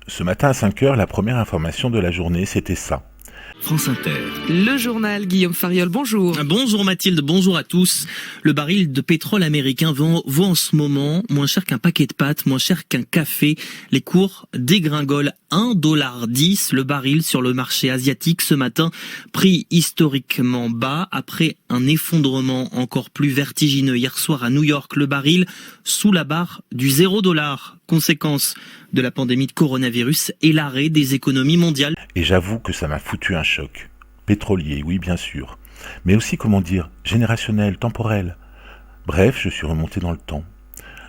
Ce matin à 5 heures, la première information de la journée, c'était ça. France Inter. Le journal, Guillaume Fariol, bonjour. Bonjour Mathilde, bonjour à tous. Le baril de pétrole américain vaut en ce moment moins cher qu'un paquet de pâtes, moins cher qu'un café. Les cours dégringolent 1,10 $ le baril sur le marché asiatique ce matin. Prix historiquement bas après un effondrement encore plus vertigineux hier soir à New York. Le baril sous la barre du $0. Conséquence de la pandémie de coronavirus et l'arrêt des économies mondiales. Et j'avoue que ça m'a foutu un choc. Pétrolier, oui bien sûr. Mais aussi, générationnel, temporel. Bref, je suis remonté dans le temps.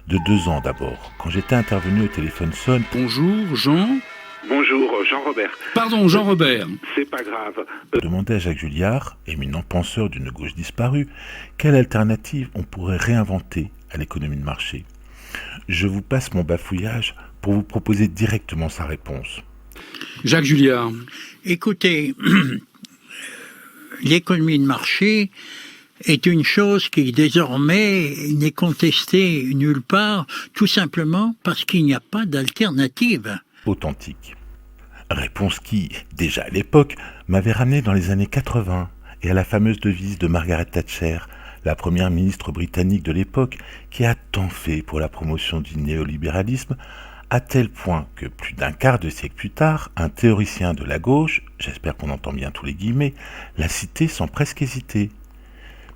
De 2 ans d'abord, quand j'étais intervenu au téléphone sonne. Bonjour, Jean. Bonjour, Jean-Robert. Pardon, Jean-Robert. C'est pas grave. Demandais à Jacques Julliard, éminent penseur d'une gauche disparue, quelle alternative on pourrait réinventer à l'économie de marché. Je vous passe mon bafouillage pour vous proposer directement sa réponse. Jacques Julliard. Écoutez, l'économie de marché est une chose qui désormais n'est contestée nulle part, tout simplement parce qu'il n'y a pas d'alternative. Authentique. Réponse qui, déjà à l'époque, m'avait ramené dans les années 80 et à la fameuse devise de Margaret Thatcher, la première ministre britannique de l'époque, qui a tant fait pour la promotion du néolibéralisme, à tel point que plus d'un quart de siècle plus tard, un théoricien de la gauche, j'espère qu'on entend bien tous les guillemets, l'a cité sans presque hésiter.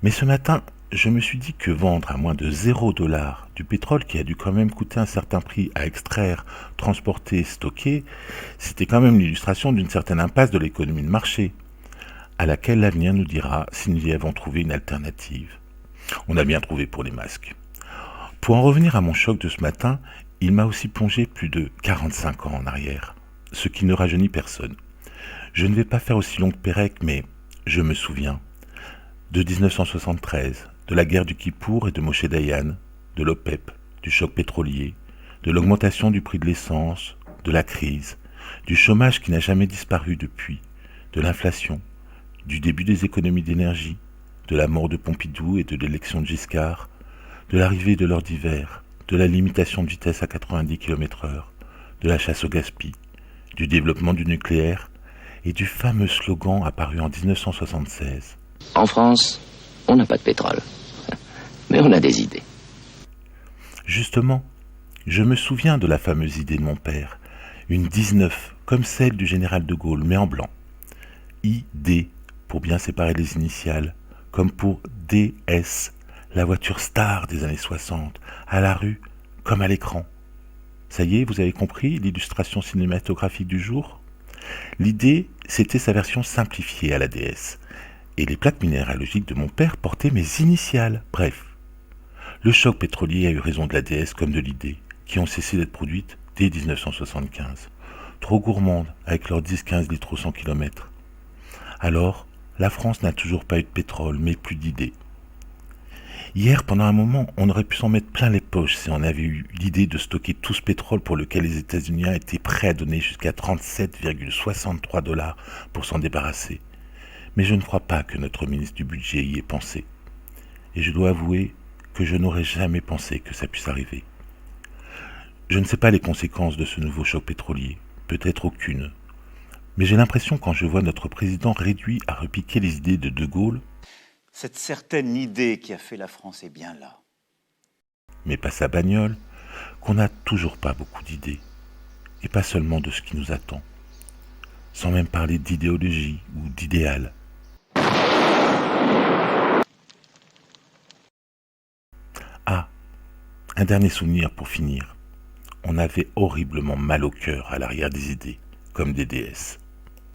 Mais ce matin, je me suis dit que vendre à moins de $0 du pétrole qui a dû quand même coûter un certain prix à extraire, transporter, stocker, c'était quand même l'illustration d'une certaine impasse de l'économie de marché, à laquelle l'avenir nous dira si nous y avons trouvé une alternative. On a bien trouvé pour les masques. Pour en revenir à mon choc de ce matin, il m'a aussi plongé plus de 45 ans en arrière, ce qui ne rajeunit personne. Je ne vais pas faire aussi longue pérec, mais je me souviens de 1973, de la guerre du Kippour et de Moshe Dayan, de l'OPEP, du choc pétrolier, de l'augmentation du prix de l'essence, de la crise, du chômage qui n'a jamais disparu depuis, de l'inflation, du début des économies d'énergie, de la mort de Pompidou et de l'élection de Giscard, de l'arrivée de l'heure d'hiver, de la limitation de vitesse à 90 km/h, de la chasse au gaspille, du développement du nucléaire et du fameux slogan apparu en 1976. En France, on n'a pas de pétrole, mais on a des idées. Justement, je me souviens de la fameuse idée de mon père, une 19, comme celle du général de Gaulle, mais en blanc. ID, pour bien séparer les initiales, comme pour DS, la voiture star des années 60, à la rue comme à l'écran. Ça y est, vous avez compris l'illustration cinématographique du jour ? L'idée, c'était sa version simplifiée à la DS. Et les plaques minéralogiques de mon père portaient mes initiales. Bref, le choc pétrolier a eu raison de la DS comme de l'idée, qui ont cessé d'être produites dès 1975. Trop gourmandes, avec leurs 10-15 litres au 100 km. Alors, la France n'a toujours pas eu de pétrole, mais plus d'idées. Hier, pendant un moment, on aurait pu s'en mettre plein les poches si on avait eu l'idée de stocker tout ce pétrole pour lequel les États-Unis étaient prêts à donner jusqu'à 37,63 $ pour s'en débarrasser. Mais je ne crois pas que notre ministre du Budget y ait pensé. Et je dois avouer que je n'aurais jamais pensé que ça puisse arriver. Je ne sais pas les conséquences de ce nouveau choc pétrolier, peut-être aucune. Mais j'ai l'impression quand je vois notre président réduit à repiquer les idées de De Gaulle. Cette certaine idée qui a fait la France est bien là. Mais pas sa bagnole, qu'on n'a toujours pas beaucoup d'idées. Et pas seulement de ce qui nous attend. Sans même parler d'idéologie ou d'idéal. Ah, un dernier souvenir pour finir. On avait horriblement mal au cœur à l'arrière des idées, comme des déesses.